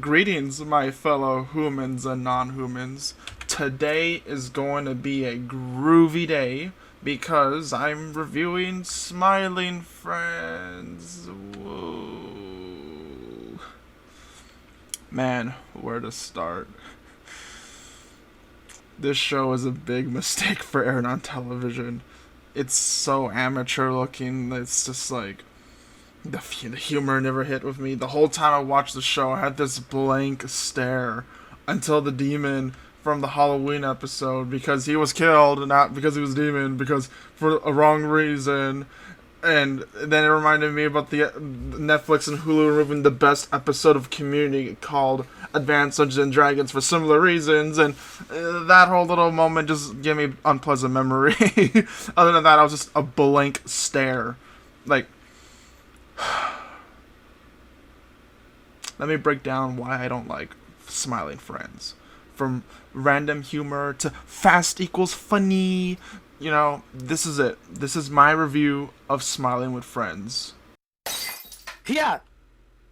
Greetings, my fellow humans and non-humans. Today is going to be a groovy day because I'm reviewing Smiling Friends. Whoa. Man, where to start? This show is a big mistake for airing on television. It's so amateur looking. It's just like the humor never hit with me. The whole time I watched the show, I had this blank stare until the demon from the Halloween episode, because he was killed, not because he was a demon, because for a wrong reason. And then it reminded me about the Netflix and Hulu removing the best episode of Community called Advanced Dungeons and Dragons for similar reasons, and that whole little moment just gave me unpleasant memory. Other than that, I was just a blank stare. Like, let me break down why I don't like Smiling Friends. From random humor to fast equals funny. You know, this is it. This is my review of Smiling with Friends. Yeah!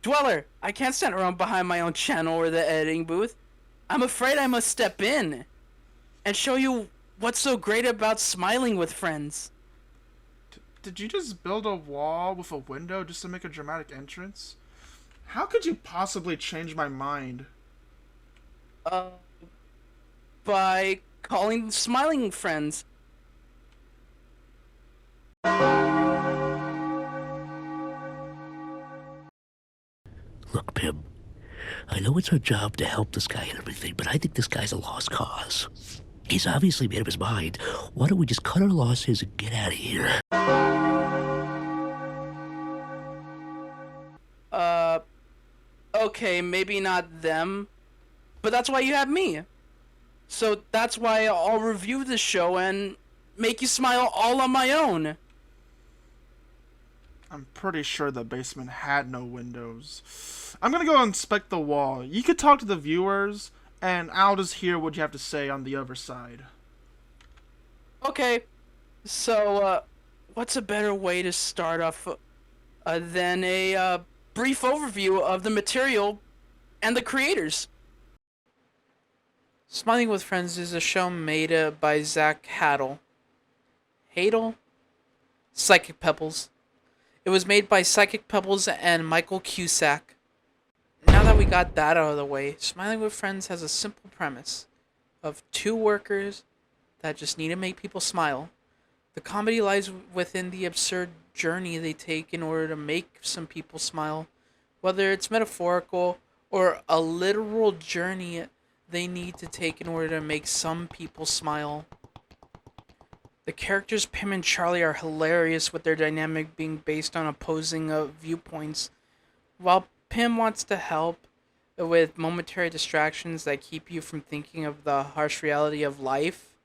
Dweller, I can't stand around behind my own channel or the editing booth. I'm afraid I must step in and show you what's so great about Smiling with Friends. Did you just build a wall with a window just to make a dramatic entrance? How could you possibly change my mind? By calling Smiling Friends. Look, Pim, I know it's our job to help this guy and everything, but I think this guy's a lost cause. He's obviously made up his mind. Why don't we just cut our losses and get out of here? Okay, maybe not them, but that's why you have me. So that's why I'll review this show and make you smile all on my own. I'm pretty sure the basement had no windows. I'm gonna go inspect the wall. You could talk to the viewers, and I'll just hear what you have to say on the other side. Okay, so, what's a better way to start off than a brief overview of the material and the creators? Smiling with Friends is a show made by Zach Hadel. Psychic Pebbles. It was made by Psychic Pebbles and Michael Cusack. Now that we got that out of the way, Smiling with Friends has a simple premise of two workers that just need to make people smile. The comedy lies within the absurd journey they take in order to make some people smile, whether it's metaphorical or a literal journey they need to take in order to make some people smile. The characters Pim and Charlie are hilarious, with their dynamic being based on opposing viewpoints. While Pim wants to help with momentary distractions that keep you from thinking of the harsh reality of life,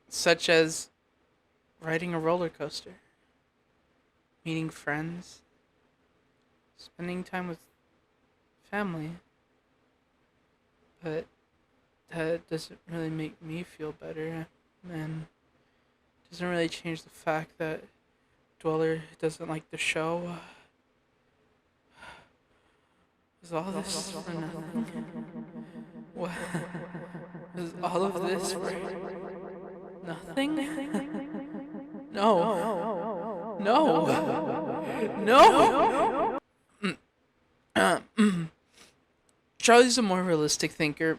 such as riding a roller coaster, meeting friends, spending time with family. But that doesn't really make me feel better, and doesn't really change the fact that Dweller doesn't like the show. Is all this for nothing? What? Is all of this for nothing? No. No. Charlie's a more realistic thinker,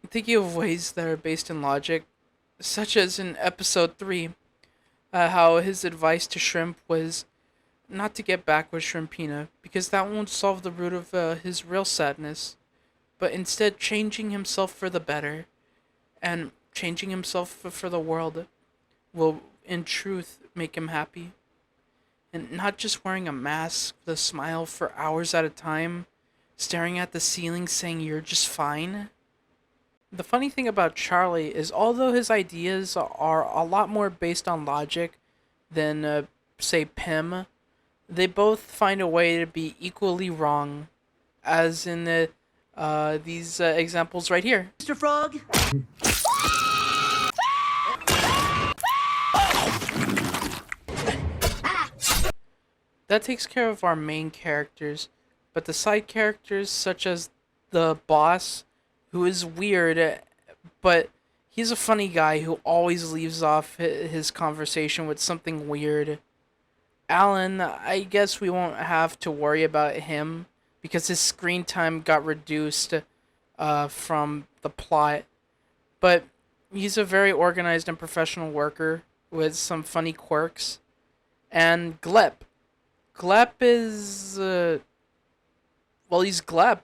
thinking of ways that are based in logic, such as in episode 3, how his advice to Shrimp was not to get back with Shrimpina, because that won't solve the root of his real sadness, but instead changing himself for the better, and changing himself for the world, will in truth make him happy. And not just wearing a mask with a smile for hours at a time, staring at the ceiling saying you're just fine. The funny thing about Charlie is, although his ideas are a lot more based on logic than, say, Pim, they both find a way to be equally wrong, as in these examples right here. Mr. Frog? That takes care of our main characters, But the side characters, such as the boss, who is weird, but he's a funny guy who always leaves off his conversation with something weird. Alan, I guess we won't have to worry about him because his screen time got reduced from the plot. But he's a very organized and professional worker with some funny quirks. And Glep. Glep is. Well, he's Glep.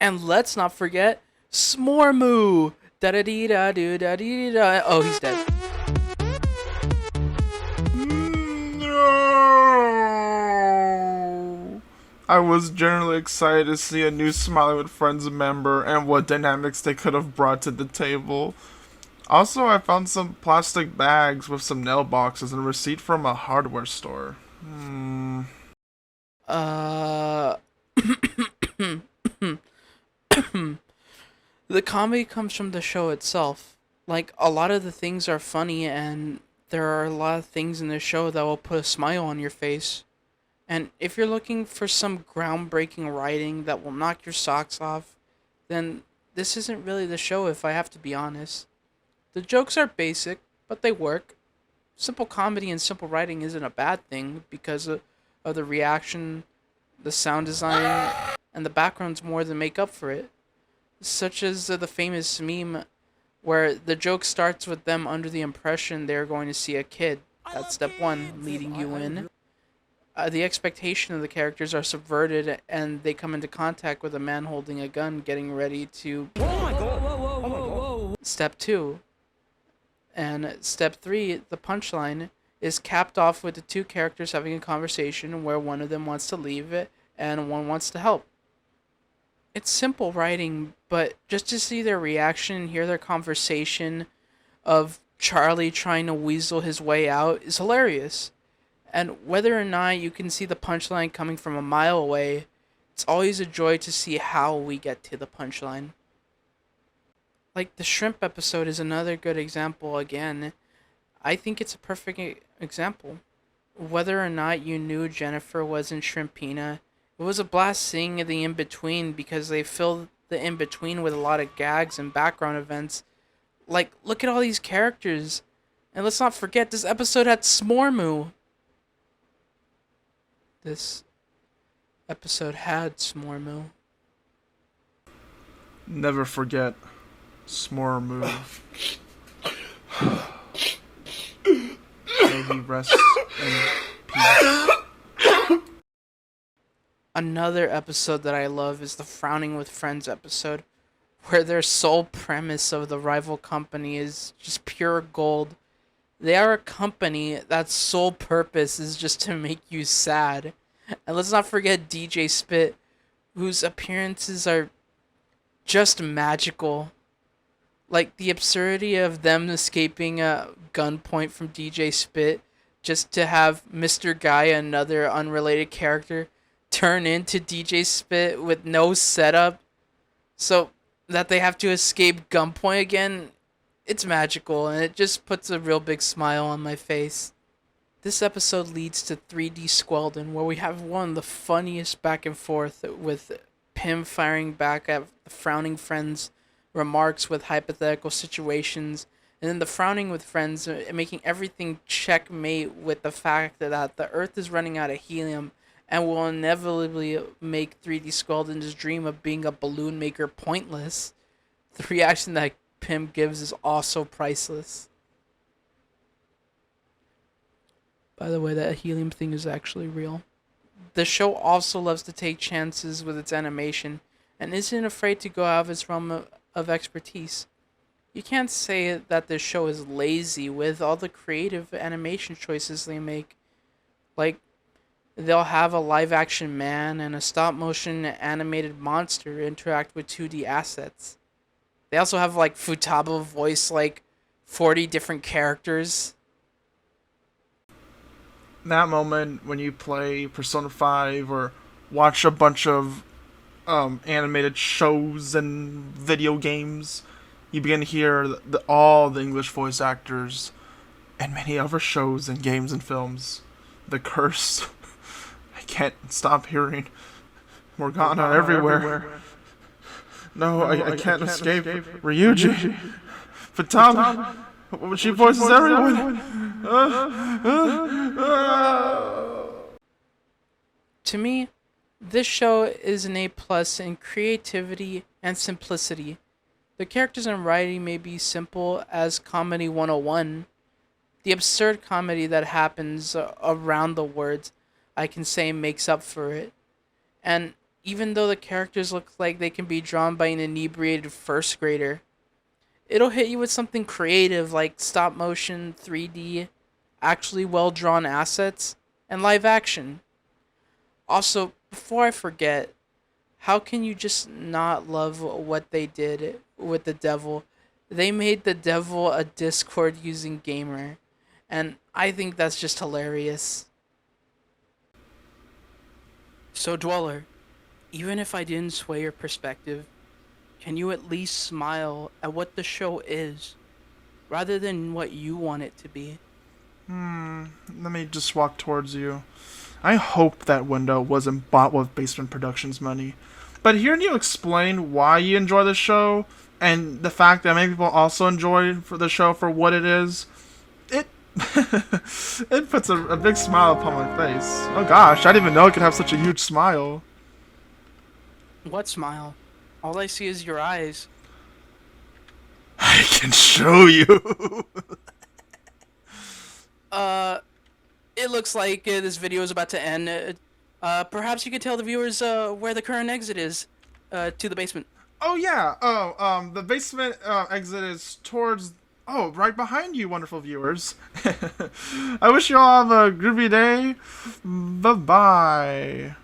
And let's not forget Smormoo! Da da dee da doo da dee da. Oh, he's dead. No! I was generally excited to see a new Smiling with Friends member and what dynamics they could have brought to the table. Also, I found some plastic bags with some nail boxes and a receipt from a hardware store. Uh. The comedy comes from the show itself. Like, a lot of the things are funny, and there are a lot of things in the show that will put a smile on your face. And if you're looking for some groundbreaking writing that will knock your socks off, then this isn't really the show, if I have to be honest. The jokes are basic, but they work. Simple comedy and simple writing isn't a bad thing because of the reaction, the sound design, and the backgrounds more than make up for it. Such as the famous meme where the joke starts with them under the impression they're going to see a kid. That's step one, leading you in. The expectation of the characters are subverted and they come into contact with a man holding a gun getting ready to... Oh my god! Whoa. Step two. And step three, the punchline, is capped off with the two characters having a conversation where one of them wants to leave it and one wants to help. It's simple writing, but just to see their reaction and hear their conversation of Charlie trying to weasel his way out is hilarious. And whether or not you can see the punchline coming from a mile away, it's always a joy to see how we get to the punchline. Like, the shrimp episode is another good example again. I think it's a perfect example. Whether or not you knew Jennifer was in Shrimpina, it was a blast seeing the in-between because they filled the in-between with a lot of gags and background events. Like, look at all these characters. And let's not forget, this episode had Smormoo. This episode had Smormoo. Never forget Smormoo. May he rest in peace. Another episode that I love is the Frowning with Friends episode, where their sole premise of the rival company is just pure gold. They are a company that's sole purpose is just to make you sad. And let's not forget DJ Spit, whose appearances are just magical. Like, the absurdity of them escaping a gunpoint from DJ Spit just to have Mr. Guy, another unrelated character, turn into DJ Spit with no setup so that they have to escape gunpoint again. It's magical, and it just puts a real big smile on my face. This episode leads to 3D Squelden, where we have one of the funniest back and forth with Pim firing back at the Frowning Friends' remarks with hypothetical situations, and then the Frowning with Friends making everything checkmate with the fact that the Earth is running out of helium and will inevitably make 3D Squelden's dream of being a balloon maker pointless. The reaction that Pim gives is also priceless. By the way, that helium thing is actually real. The show also loves to take chances with its animation and isn't afraid to go out of its realm of expertise. You can't say that this show is lazy with all the creative animation choices they make. Like, they'll have a live-action man and a stop-motion animated monster interact with 2D assets. They also have, like, Futaba voice, like, 40 different characters. That moment when you play Persona 5 or watch a bunch of animated shows and video games, you begin to hear all the English voice actors and many other shows and games and films. The curse. I can't stop hearing Morgana everywhere. No, I can't escape Ryuji. Fatale, she voices everyone. To me, this show is an A+ in creativity and simplicity. The characters and writing may be simple as Comedy 101. The absurd comedy that happens around the words, I can say, makes up for it. And even though the characters look like they can be drawn by an inebriated first grader, it'll hit you with something creative like stop motion, 3D, actually well drawn assets, and live action. Also, before I forget, how can you just not love what they did with the devil? They made the devil a Discord using gamer, and I think that's just hilarious. So, Dweller, even if I didn't sway your perspective, can you at least smile at what the show is, rather than what you want it to be? Let me just walk towards you. I hope that window wasn't bought with Basement Productions money. But hearing you explain why you enjoy the show, and the fact that many people also enjoy for the show for what it is, it it puts a big smile upon my face. Oh gosh, I didn't even know it could have such a huge smile. What smile? All I see is your eyes. I can show you. It looks like this video is about to end. Perhaps you could tell the viewers where the current exit is to the basement. Oh yeah. The basement exit is towards. Oh, right behind you, wonderful viewers. I wish you all have a groovy day. Bye bye.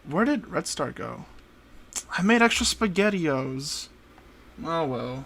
Where did Redstar go? I made extra SpaghettiOs. Oh well.